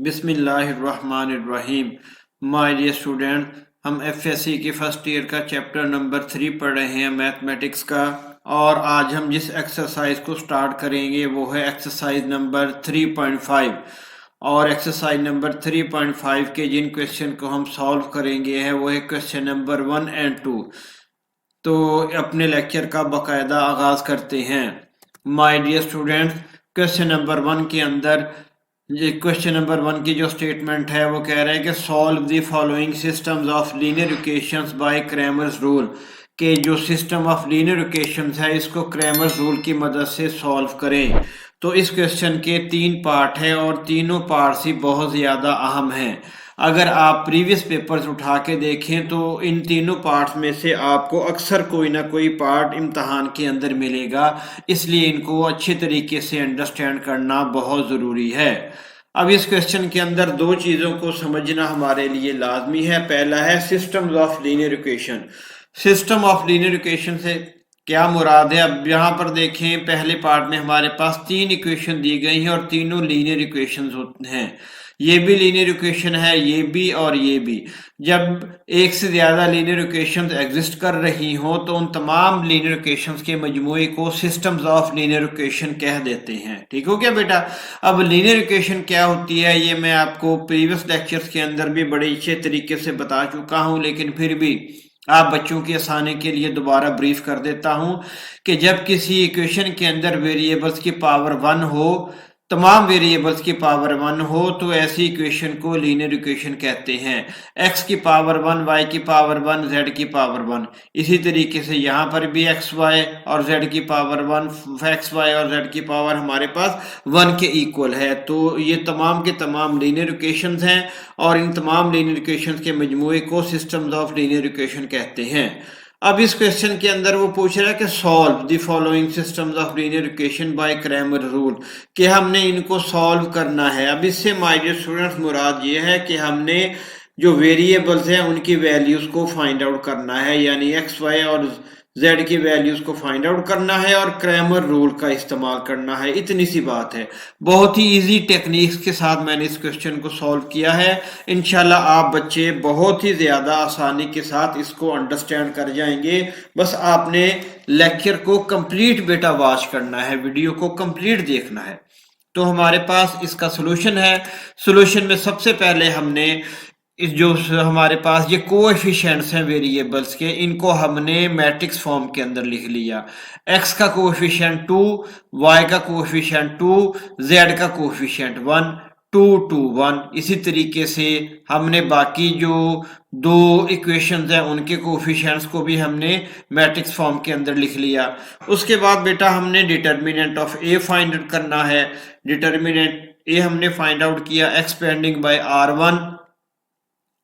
बिस्मिल्लाहिर्रहमानिर्रहीम। My dear student, हम FSc के फर्स्ट ईयर का चैप्टर नंबर 3 पढ़ रहे हैं मैथमेटिक्स का। और आज हम जिस एक्सरसाइज को स्टार्ट करेंगे वो है एक्सरसाइज नंबर 3.5। और एक्सरसाइज नंबर 3.5 के जिन क्वेश्चन को हम सॉल्व करेंगे है वो है क्वेश्चन नंबर 1 एंड 2। तो अपने लेक्चर का बाकायदा आगाज करते हैं। My dear students, question number 1 के अंदर ये क्वेश्चन नंबर 1 की जो स्टेटमेंट है वो कह रहा है कि solve the following systems of linear equations bye Cramer's rule. के जो सिस्टम ऑफ लीनियर इक्वेशंस है इसको क्रैमर्स रूल की मदद से सॉल्व करें। तो इस क्वेश्चन के 3 पार्ट है और तीनों पार्ट्स ही बहुत ज़्यादा अहम हैं। अगर आप प्रीवियस पेपर्स उठा के देखें तो इन तीनों पार्ट्स में से आपको अक्सर कोई ना कोई पार्ट इम्तहान के अंदर मिलेगा, इसलिए इनको अच्छे तरीके से अंडरस्टैंड करना बहुत ज़रूरी है। अब इस क्वेश्चन के अंदर दो चीज़ों को समझना हमारे लिए लाजमी है। पहला है systems of linear equation. System of linear equation से क्या मुराद है? अब यहाँ पर देखें, पहले पार्ट में हमारे पास 3 इक्वेशन दी गई हैं और तीनों लीनियर इक्वेशन हैं। ये भी लीनियर इक्वेशन है, ये भी और ये भी। जब एक से ज्यादा लीनियर इक्वेशंस एग्जिस्ट कर रही हो तो उन तमाम लीनियर इक्वेशंस के मजमूए को सिस्टम्स ऑफ लीनियर इक्वेशन कह देते हैं। ठीक हो क्या बेटा? अब लीनियर इक्वेशन क्या होती है ये मैं आपको प्रीवियस लेक्चर्स के अंदर भी बड़े अच्छे तरीके से बता चुका हूं, लेकिन फिर भी आप बच्चों की आसानी के लिए दोबारा ब्रीफ कर देता हूं कि जब किसी इक्वेशन के अंदर वेरिएबल्स की पावर 1 हो, तमाम वेरिएबल्स की पावर 1 हो, तो ऐसी इक्वेशन को लीनियर इक्वेशन कहते हैं। x की पावर 1, y की पावर 1, z की पावर 1। इसी तरीके से यहाँ पर भी x y और z की पावर 1, x y और z की पावर हमारे पास 1 के इक्वल है। तो ये तमाम के तमाम लीनियर इक्वेशंस हैं और इन तमाम लीनियर इक्वेशंस के मजमूए को सिस्टम्स ऑफ लीनियर इक्वेशन कहते हैं। अब इस क्वेश्चन के अंदर वो पूछ रहा है कि solve the following systems of linear equation by Cramer rule, कि हमने इनको सॉल्व करना है। अब इससे माय डियर स्टूडेंट्स मुराद ये है कि हमने जो वेरिएबल्स हैं उनकी वैल्यूज को फाइंड आउट करना है, यानी एक्स वाई और जेड की वैल्यूज को फाइंड आउट करना है और क्रैमर रूल का इस्तेमाल करना है। इतनी सी बात है। बहुत ही इजी टेक्निक्स के साथ मैंने इस क्वेश्चन को सॉल्व किया है। इंशाल्लाह आप बच्चे बहुत ही ज्यादा आसानी के साथ इसको अंडरस्टैंड कर जाएंगे। बस आपने लेक्चर को कंप्लीट बेटा वॉच करना है, वीडियो को कंप्लीट देखना है। तो हमारे पास इसका सोल्यूशन है। सोल्यूशन में सबसे पहले हमने इस जो हमारे पास ये कोएफिशिएंट्स हैं वेरिएबल्स के, इनको हमने मैट्रिक्स फॉर्म के अंदर लिख लिया। x का कोएफिशिएंट 2, y का कोएफिशिएंट 2, z का कोएफिशिएंट 1, 2 2 1। इसी तरीके से हमने बाकी जो दो इक्वेशंस हैं उनके कोएफिशिएंट्स को भी हमने मैट्रिक्स फॉर्म के अंदर लिख लिया। उसके बाद बेटा हमने determinant of a find out करना है। डिटर्मिनेंट a हमने फाइंड आउट किया एक्सपेंडिंग बाय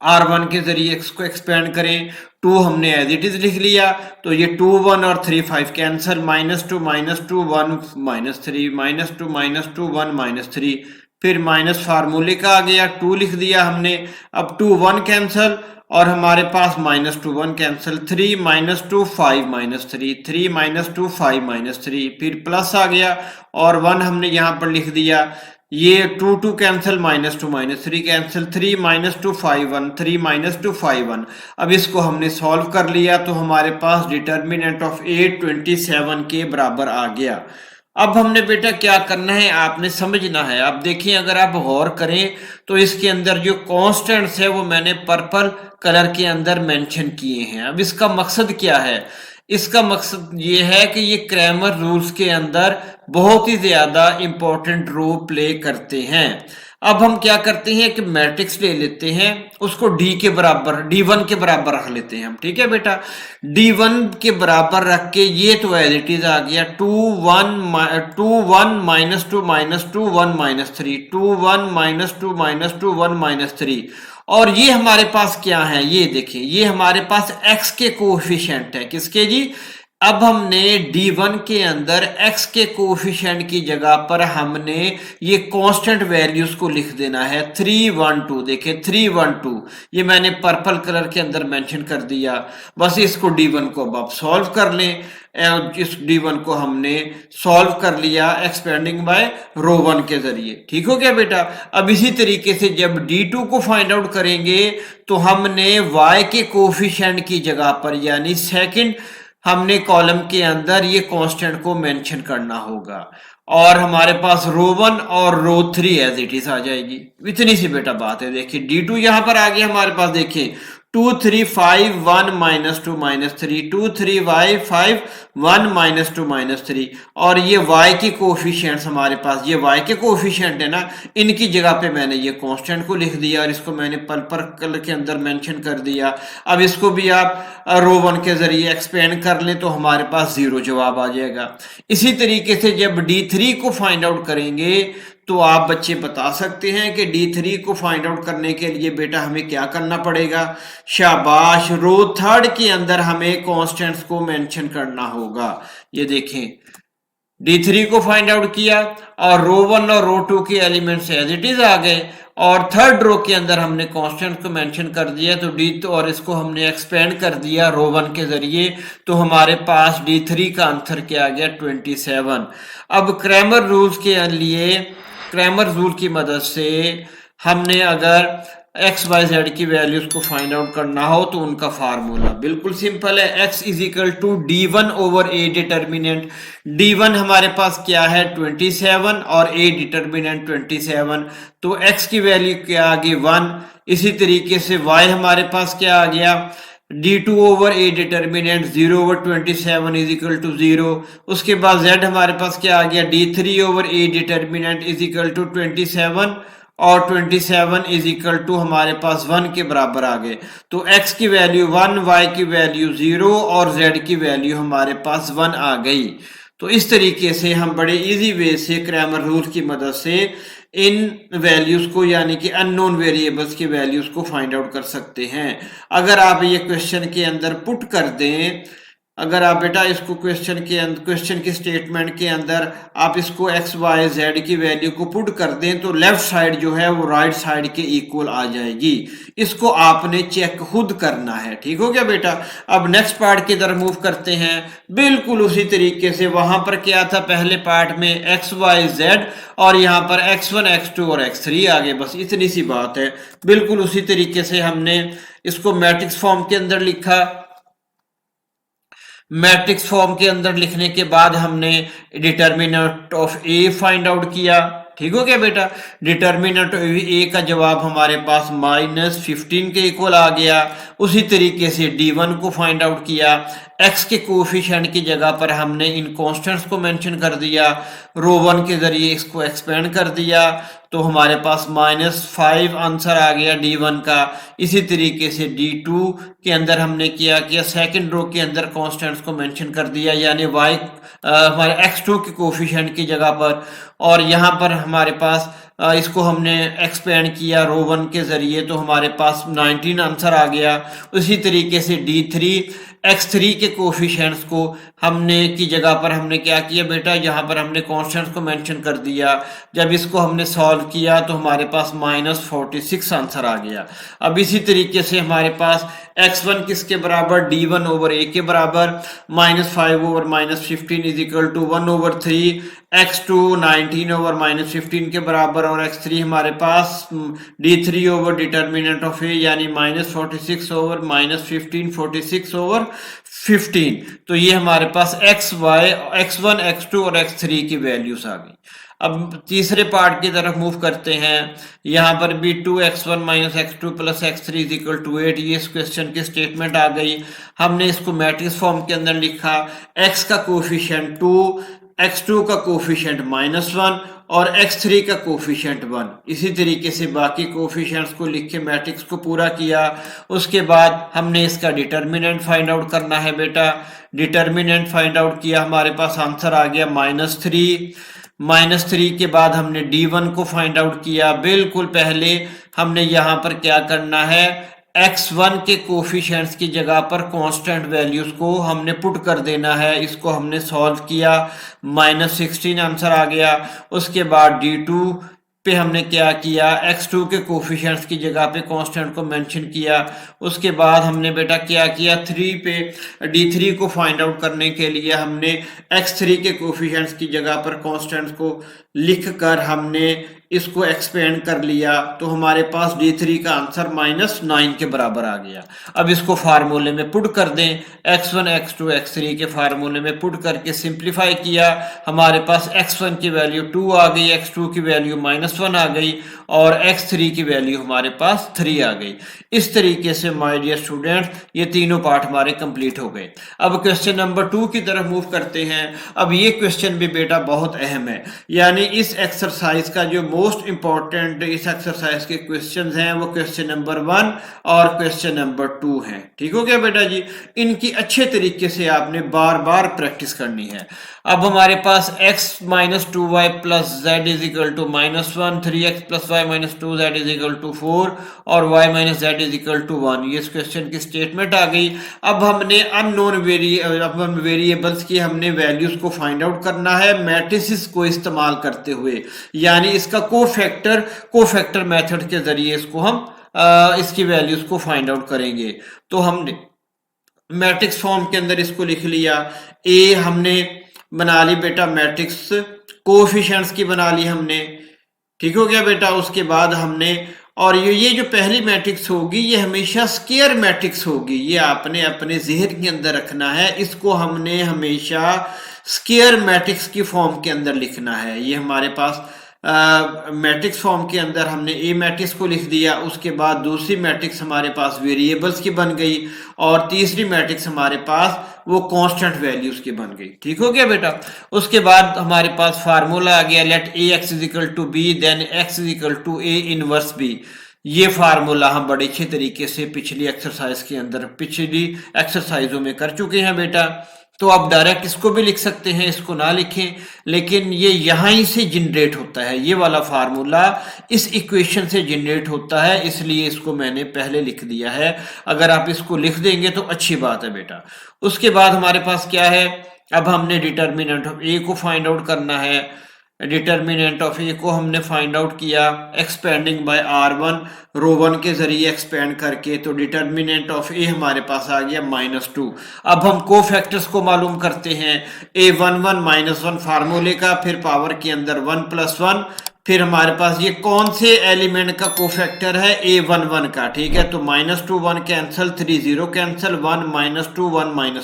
R1 के जरिए x को एक्सपेंड करें। 2 हमने एज इट इज लिख लिया, तो ये 2 1 और 3 5 कैंसल, -2 -2 1 -3 -2 -2 1 -3। फिर माइनस फार्मूले का आ गया, 2 लिख दिया हमने। अब 2 1 कैंसल और हमारे पास -2 1 कैंसल, 3 -2 5 -3, 3 -2 5 -3। फिर प्लस आ गया और 1 हमने यहाँ पर लिख दिया। ये 2 2 कैंसिल, -2 -3 कैंसिल, 3 -2 5 1, 3 -2 5 1। अब इसको हमने सॉल्व कर लिया तो हमारे पास डिटर्मिनेंट ऑफ a 27 के बराबर आ गया। अब हमने बेटा क्या करना है, आपने समझना है। अब देखिए, अगर आप गौर करें तो इसके अंदर जो कॉन्स्टेंट्स है वो मैंने पर्पल कलर के अंदर मेंशन किए हैं। अब इसका मकसद क्या है? इसका मकसद ये है कि ये क्रैमर रूल्स के अंदर बहुत ही ज्यादा इंपॉर्टेंट रोल प्ले करते हैं। अब हम क्या करते हैं कि मैट्रिक्स ले लेते हैं, उसको D1 के बराबर रख लेते हैं हम। ठीक है बेटा, D1 के बराबर रख के ये तो एज इट इज आ गया 2 1 -2 -2 1 -3, 2 1 -2 -2 1 -3। और ये हमारे पास क्या है, ये देखिए, ये हमारे पास x के कोएफिशिएंट है। किसके जी? अब हमने D1 के अंदर x के कोफिशिएंट की जगह पर हमने ये कांस्टेंट वैल्यूज को लिख देना है 312। देखिए 312 ये मैंने पर्पल कलर के अंदर मेंशन कर दिया। बस इसको D1 को अब आप सॉल्व कर लें। इस D1 को हमने सॉल्व कर लिया एक्सपेंडिंग बाय रो 1 के जरिए। ठीक हो गया बेटा। अब इसी तरीके से जब D2 को फाइंड आउट करेंगे तो हमने y के कोफिशिएंट की जगह पर यानी सेकंड हमने कॉलम के अंदर ये कांस्टेंट को मेंशन करना होगा और हमारे पास रो 1 और रो 3 एज इट इज आ जाएगी। इतनी सी बेटा बात है। देखिए D2 यहां पर आ गया हमारे पास। देखिए 2 3 5 1 -2 -3 2 3 y 5 1 -2 -3 और ये y के कोफिशिएंट्स हमारे पास ये y के कोफिशिएंट है ना, इनकी जगह पे मैंने ये कांस्टेंट को लिख दिया और इसको मैंने पर्पल कलर के अंदर मेंशन कर दिया। अब इसको भी आप रो 1 के जरिए एक्सपेंड कर लें तो हमारे पास 0 जवाब आ जाएगा। इसी तरीके से जब D3 को फाइंड आउट करेंगे तो आप बच्चे बता सकते हैं कि D3 को फाइंड आउट करने के लिए बेटा हमें क्या करना पड़ेगा। शाबाश, रो 3 के अंदर हमें कांस्टेंट्स को मेंशन करना होगा। ये देखें D3 को फाइंड आउट किया और रो 1 और रो 2 के एलिमेंट्स एज इट इज आ गए और थर्ड रो के अंदर हमने कांस्टेंट को मेंशन कर दिया तो D और इसको हमने एक्सपेंड कर दिया रो 1 के जरिए तो हमारे पास D3 का आंसर क्या आ गया 27। अब क्रैमर रूल्स के लिए क्रैमर रूल की मदद से हमने अगर एक्स वाई जेड की वैल्यूज को फाइंड आउट करना हो तो उनका फार्मूला बिल्कुल सिंपल है। X is equal to D1 over A determinant. D1 हमारे पास क्या है 27 और ए डिटर्मिनेंट 27 तो एक्स की वैल्यू क्या आ गई 1। इसी तरीके से y हमारे पास क्या आ गया D2 over A determinant 0 over 27 is equal to 0। उसके बाद z हमारे पास क्या आ गया D3 over A determinant is equal to 27 और 27 इज इक्वल टू हमारे पास 1 के बराबर आ गए तो x की वैल्यू 1 y की वैल्यू 0 और z की वैल्यू हमारे पास 1 आ गई। तो इस तरीके से हम बड़े इजी वे से क्रैमर रूल की मदद से इन वैल्यूज को यानी कि अननोन वेरिएबल्स की वैल्यूज को फाइंड आउट कर सकते हैं। अगर आप ये क्वेश्चन के अंदर पुट कर दें, अगर आप बेटा इसको क्वेश्चन के स्टेटमेंट के अंदर आप इसको एक्स वाई जेड की वैल्यू को पुट कर दें तो लेफ्ट साइड जो है वो राइट साइड के इक्वल आ जाएगी। इसको आपने चेक खुद करना है। ठीक हो गया बेटा। अब नेक्स्ट पार्ट की तरफ मूव करते हैं। बिल्कुल उसी तरीके से वहां पर क्या था पहले पार्ट में एक्स वाई जेड और यहाँ पर x1 x2 और x3 आ गए। बस इतनी सी बात है। बिल्कुल उसी तरीके से हमने इसको मैट्रिक्स फॉर्म के अंदर लिखा। मैट्रिक्स फॉर्म के अंदर लिखने के बाद हमने determinant of A find out किया। ठीक हो गया बेटा। डिटर्मिनेंट ऑफ ए का जवाब हमारे पास -15 के इक्वल आ गया। उसी तरीके से D1 को फाइंड आउट किया। x के कोफिशिएंट की जगह पर हमने इन कांस्टेंट्स को मेंशन कर दिया। रो 1 के जरिए इसको एक्सपेंड कर दिया तो हमारे पास -5 आंसर आ गया D1 का। इसी तरीके से D2 के अंदर हमने किया सेकंड रो के अंदर कांस्टेंट्स को मेंशन कर दिया यानी y हमारे x2 के कोफिशिएंट की जगह पर और यहाँ पर हमारे पास इसको हमने एक्सपेंड किया रो 1 के जरिए तो हमारे पास 19 आंसर आ गया। उसी तरीके से D3 x3 के कोफिशिएंट्स को हमने की जगह पर हमने क्या किया बेटा, यहाँ पर हमने कांस्टेंट्स को मेंशन कर दिया। जब इसको हमने सॉल्व किया तो हमारे पास -46 आंसर आ गया। अब इसी तरीके से हमारे पास x1 किसके बराबर D1 ओवर a के बराबर -5 over -15 is equal to 1 over 3 x2 19 over -15 के बराबर और x3 हमारे पास D3 over determinant of a यानी -46 ओवर -15 46 ओवर 15। तो ये हमारे पास x1 x2 और x3 की वैल्यूज आ गई। अब तीसरे पार्ट की तरफ मूव करते हैं। यहाँ पर भी 2x1 - x2 + x3 is equal to 8 ये इस क्वेश्चन की स्टेटमेंट आ गई। हमने इसको मैट्रिक्स फॉर्म के अंदर लिखा। x का कोफिशिएंट 2, x2 का कोफिशिएंट -1 और x3 का कोफिशिएंट 1। इसी तरीके से बाकी कोफिशिएंट्स को लिख के मैट्रिक्स को पूरा किया। उसके बाद हमने इसका डिटर्मिनेंट फाइंड आउट करना है बेटा। डिटर्मिनेंट फाइंड आउट किया, हमारे पास आंसर आ गया -3 के बाद हमने D1 को फाइंड आउट किया। बिल्कुल पहले हमने यहाँ पर क्या करना है x1 के कोफिशिएंट्स की जगह पर कांस्टेंट वैल्यूज को हमने पुट कर देना है। इसको हमने सॉल्व किया, -16 आंसर आ गया। उसके बाद D2 पे हमने क्या किया, x2 के कोफिशिएंट्स की जगह पे कांस्टेंट को मेंशन किया। उसके बाद हमने बेटा क्या किया, 3 पे D3 को फाइंड आउट करने के लिए हमने x3 के कोफिशिएंट्स की जगह पर कांस्टेंट्स को लिख कर हमने इसको एक्सपेंड कर लिया, तो हमारे पास D3 का आंसर -9 के बराबर आ गया। अब इसको फार्मूले में पुट कर दें, x1 x2 x3 के फार्मूले में पुट करके सिंप्लीफाई किया, हमारे पास x1 की वैल्यू 2 आ गई, x2 की वैल्यू -1 आ गई और x3 की वैल्यू हमारे पास 3 आ गई। इस तरीके से माय डियर स्टूडेंट्स ये तीनों पार्ट हमारे कंप्लीट हो गए। अब क्वेश्चन नंबर 2 की तरफ मूव करते हैं। अब ये क्वेश्चन भी बेटा बहुत अहम है, यानी इस एक्सरसाइज का जो मोस्ट इंपॉर्टेंट इस एक्सरसाइज के क्वेश्चंस हैं वो क्वेश्चन नंबर 1 और क्वेश्चन नंबर 2 हैं। ठीक हो गया बेटा जी, इनकी अच्छे तरीके से आपने बार बार प्रैक्टिस करनी है। अब हमारे पास x - 2y + z = -1, 3x + y - 2z = 4 और y - z = 1। ये इस क्वेश्चन की स्टेटमेंट आ गई। अब हमने अननोन वेरिएबल्स की हमने वैल्यूज को फाइंड आउट करना है मैट्रिसेस को इस्तेमाल करते हुए, यानी इसका कोफैक्टर मेथड के जरिए इसको हम इसकी वैल्यूज को फाइंड आउट करेंगे। तो हमने मैट्रिक्स फॉर्म के अंदर इसको लिख लिया। ए हमने बना ली बेटा मैट्रिक्स, कोएफिशिएंट्स की बना ली हमने। ठीक हो गया बेटा। उसके बाद हमने और ये जो पहली मैट्रिक्स होगी ये हमेशा स्क्वायर मैट्रिक्स होगी, ये आपने अपने ज़हन के अंदर रखना है। इसको हमने हमेशा स्क्वायर मैट्रिक्स की फॉर्म के अंदर लिखना है। ये हमारे पास मैट्रिक्स फॉर्म के अंदर हमने ए मैट्रिक्स को लिख दिया। उसके बाद दूसरी मैट्रिक्स हमारे पास वेरिएबल्स की बन गई और तीसरी मैट्रिक्स हमारे पास वो कांस्टेंट वैल्यूज की बन गई। ठीक हो गया बेटा। उसके बाद हमारे पास फार्मूला आ गया, let ax = b then x = a inverse b। ये फार्मूला हम बड़े अच्छे तरीके से पिछली एक्सरसाइजों में कर चुके हैं बेटा। तो आप डायरेक्ट इसको भी लिख सकते हैं, इसको ना लिखें, लेकिन ये यहाँ ही से जनरेट होता है। ये वाला फार्मूला इस इक्वेशन से जनरेट होता है, इसलिए इसको मैंने पहले लिख दिया है। अगर आप इसको लिख देंगे तो अच्छी बात है बेटा। उसके बाद हमारे पास क्या है, अब हमने डिटर्मिनेंट ऑफ ए को फाइंड आउट करना है। डिटर्मिनेंट ऑफ ए को हमने फाइंड आउट किया एक्सपेंडिंग बाय r1 रो 1 के जरिए एक्सपेंड करके, तो डिटर्मिनेंट ऑफ ए हमारे पास आ गया -2। अब हम कोफैक्टर्स को मालूम करते हैं, a11 -1 फार्मूले का, फिर पावर के अंदर 1 + 1, फिर हमारे पास ये कौन से एलिमेंट का कोफैक्टर है, a11 का। ठीक है, तो -2 1 कैंसिल, 3 0 कैंसिल, 1 - 2 1 - 1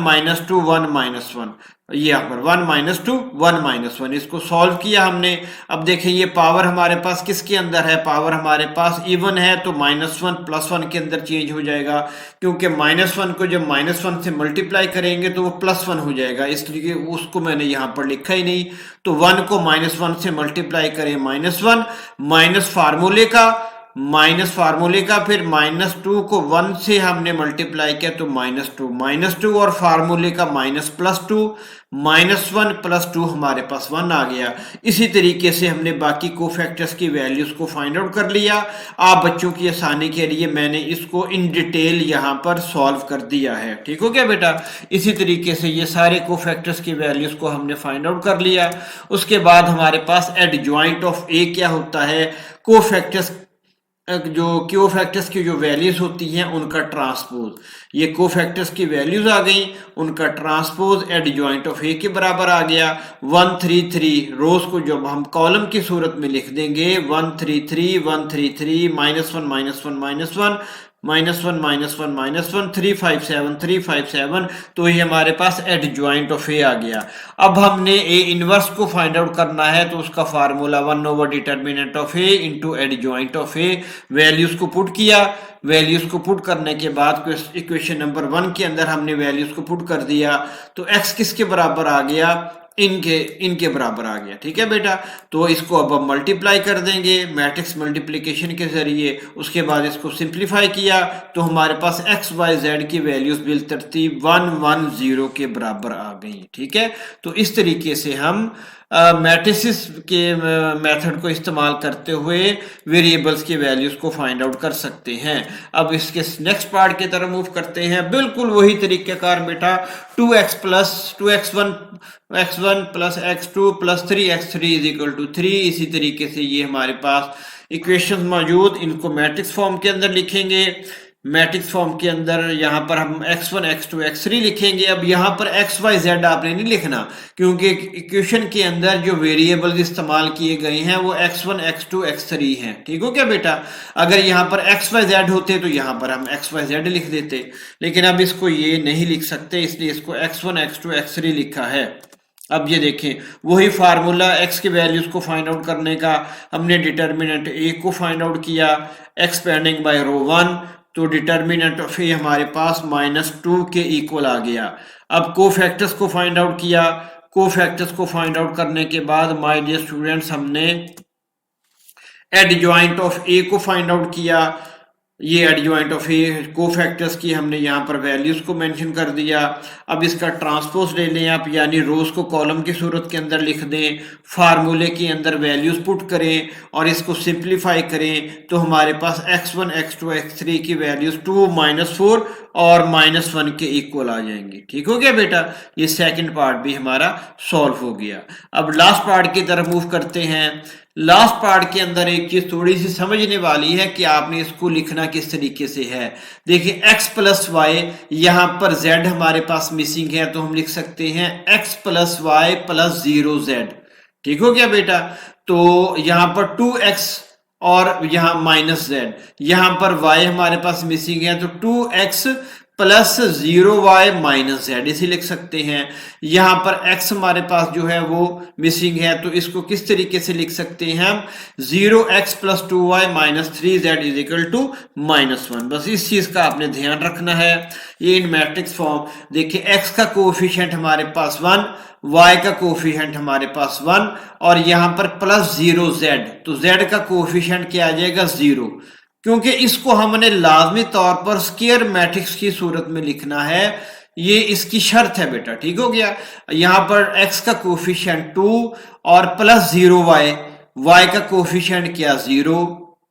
1 - 2 1 - 1, ये यहाँ पर 1 - 2 1 - 1, इसको सॉल्व किया हमने। अब देखें ये पावर हमारे पास किसके अंदर है, पावर हमारे पास इवन है, तो -1 + 1 के अंदर चेंज हो जाएगा, क्योंकि -1 को जब -1 से मल्टीप्लाई करेंगे तो वो +1 हो जाएगा, इसलिए उसको मैंने यहाँ पर लिखा ही नहीं। तो 1 को -1 से मल्टीप्लाई करें -1 माइनस फार्मूले का, फिर -2 को 1 से हमने मल्टीप्लाई किया तो -2 और फार्मूले का +2 -1 + 2 हमारे पास 1 आ गया। इसी तरीके से हमने बाकी कोफैक्टर्स की वैल्यूज को फाइंड आउट कर लिया। आप बच्चों की आसानी के लिए मैंने इसको इन डिटेल यहाँ पर सॉल्व कर दिया है। ठीक हो गया बेटा। इसी तरीके से ये सारे कोफैक्टर्स की वैल्यूज को हमने फाइंड आउट कर लिया। उसके बाद हमारे पास एडजॉइंट ऑफ ए क्या होता है, कोफैक्टर्स की जो वैल्यूज होती हैं उनका ट्रांसपोज। ये कोफैक्टर्स की वैल्यूज आ गई, उनका ट्रांसपोज एडजॉइंट ऑफ ए के बराबर आ गया। 1 3 3 रोज को जब हम कॉलम की सूरत में लिख देंगे 1 3 3 1 3 3 -1 -1 -1 -1 3 5 7 3 5 7, तो ये हमारे पास एडजॉइंट ऑफ ए आ गया। अब हमने ए इनवर्स को फाइंड आउट करना है, तो उसका formula 1 / determinant of A into adjoint of A. Values को पुट किया, वैल्यूज को पुट करने के बाद इक्वेशन नंबर 1 के अंदर हमने वैल्यूज को पुट कर दिया, तो x किसके बराबर आ गया, इनके बराबर आ गया। ठीक है बेटा। तो इसको अब हम मल्टीप्लाई कर देंगे मैट्रिक्स मल्टीप्लिकेशन के जरिए। उसके बाद इसको सिंप्लीफाई किया तो हमारे पास x y z की वैल्यूज बिलतरतीब 1 1 0 के बराबर आ गई। ठीक है, तो इस तरीके से हम मैट्रिसेस के मेथड को इस्तेमाल करते हुए वेरिएबल्स की वैल्यूज को फाइंड आउट कर सकते हैं। अब इसके नेक्स्ट पार्ट की तरफ मूव करते हैं। बिल्कुल वही तरीक़ेकार बेटा 2x plus 2x1 x1 plus x2 plus 3x3 is equal to 3। इसी तरीके से ये हमारे पास इक्वेशंस मौजूद, इनको मैट्रिक्स फॉर्म के अंदर लिखेंगे। मैट्रिक्स फॉर्म के अंदर यहाँ पर हम x1 x2 x3 लिखेंगे। अब यहाँ पर x y z आपने नहीं लिखना, क्योंकि इक्वेशन के अंदर जो वेरिएबल्स इस्तेमाल किए गए हैं वो x1 x2 x3 हैं। ठीक हो क्या बेटा? अगर यहाँ पर x y z होते तो यहाँ पर हम x y z लिख देते, लेकिन अब इसको ये नहीं लिख सकते, इसलिए इसको x1 x2 x3 लिखा है। अब ये देखें वही फार्मूला x की वैल्यूज को फाइंड आउट करने का, हमने डिटर्मिनेंट a को फाइंड आउट किया एक्सपेंडिंग बाय रो 1, तो डिटर्मिनेंट ऑफ ए हमारे पास -2 के इक्वल आ गया। अब कोफैक्टर्स को फाइंड आउट किया। कोफैक्टर्स को फाइंड आउट करने के बाद माय डियर स्टूडेंट्स हमने एडजॉइंट ऑफ ए को फाइंड आउट किया। ये एडजॉइंट ऑफ ए कोफैक्टर्स की हमने यहाँ पर वैल्यूज को मेंशन कर दिया। अब इसका ट्रांसपोज ले लें आप, यानी रोज को कॉलम की सूरत के अंदर लिख दें, फार्मूले के अंदर वैल्यूज पुट करें और इसको सिंप्लीफाई करें, तो हमारे पास x1 x2 x3 की वैल्यूज 2 -4 और -1 के इक्वल आ जाएंगी। ठीक हो गया बेटा? ये सेकंड पार्ट भी हमारा सॉल्व हो गया। अब लास्ट पार्ट की तरफ मूव करते हैं। लास्ट पार्ट के अंदर एक चीज थोड़ी सी समझने वाली है कि आपने इसको लिखना किस तरीके से है। देखिए x प्लस वाई, यहाँ पर z हमारे पास मिसिंग है, तो हम लिख सकते हैं x plus Y plus 0z। ठीक हो गया बेटा? तो यहाँ पर 2x और यहाँ -z, यहाँ पर y हमारे पास मिसिंग है, तो 2x प्लस 0y -z इसे लिख सकते हैं। यहाँ पर x हमारे पास जो है वो मिसिंग है, तो इसको किस तरीके से लिख सकते हैं हम? 0x plus 2y -3z is equal to -1। बस इस चीज का आपने ध्यान रखना है। ये इन मैट्रिक्स फॉर्म देखिए, x का कोएफिशिएंट हमारे पास 1, y का कोएफिशिएंट हमारे पास 1 और यहाँ पर प्लस 0z, तो z का कोएफिशिएंट क्या आ जाएगा? 0, क्योंकि इसको हमने लाजमी तौर पर स्क्वायर मैट्रिक्स की सूरत में लिखना है, ये इसकी शर्त है बेटा। ठीक हो गया? यहाँ पर x का कोएफिशिएंट 2 और प्लस 0y, y का कोएफिशिएंट क्या? 0।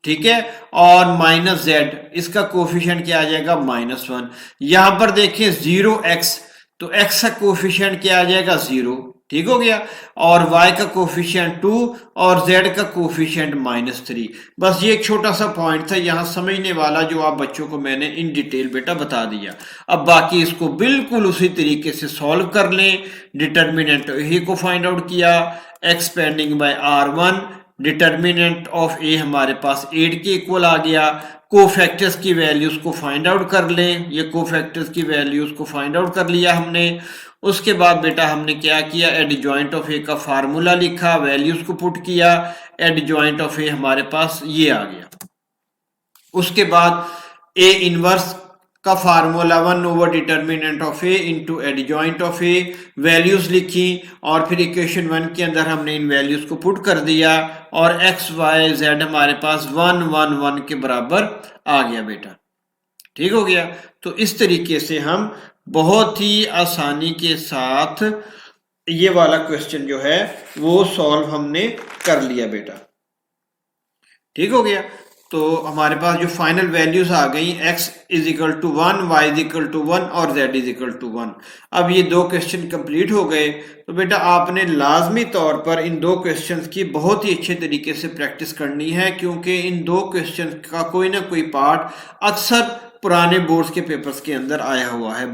ठीक है? और -z, इसका कोएफिशिएंट क्या आ जाएगा? -1। यहाँ पर देखिए 0x, तो x का कोएफिशिएंट क्या आ जाएगा? 0। ठीक हो गया? और y का कोएफिशिएंट 2 और z का कोएफिशिएंट -3। बस ये एक छोटा सा पॉइंट था यहाँ समझने वाला, जो आप बच्चों को मैंने इन डिटेल बेटा बता दिया। अब बाकी इसको बिल्कुल उसी तरीके से सॉल्व कर लें। डिटर्मिनेंट ए को फाइंड आउट किया expanding by r1, determinant of A हमारे पास 8 के इक्वल आ गया। कोफैक्टर्स की वैल्यूज को फाइंड आउट कर लें। ये कोफैक्टर्स की वैल्यूज को फाइंड आउट कर लिया हमने। उसके बाद बेटा हमने क्या किया? एडजॉइंट ऑफ ए का फार्मूला लिखा, वैल्यूज को पुट किया, एडजॉइंट ऑफ ए हमारे पास ये आ गया। उसके बाद ए इनवर्स का formula 1 over determinant of A into adjoint of A, values लिखी और फिर इक्वेशन 1 के अंदर हमने इन वैल्यूज को पुट कर दिया और x y z हमारे पास 1 1 1 के बराबर आ गया बेटा। ठीक हो गया? तो इस तरीके से हम बहुत ही आसानी के साथ ये वाला क्वेश्चन जो है वो सॉल्व हमने कर लिया बेटा। ठीक हो गया? तो हमारे पास जो फाइनल वैल्यूज आ गई, x is equal to 1, y is equal to 1 और z इज इक्वल टू 1। अब ये दो क्वेश्चन कंप्लीट हो गए, तो बेटा आपने लाजमी तौर पर इन दो क्वेश्चंस की बहुत ही अच्छे तरीके से प्रैक्टिस करनी है, क्योंकि इन दो क्वेश्चन का कोई ना कोई पार्ट अक्सर पुराने बोर्ड्स के पेपर्स के अंदर आया हुआ है।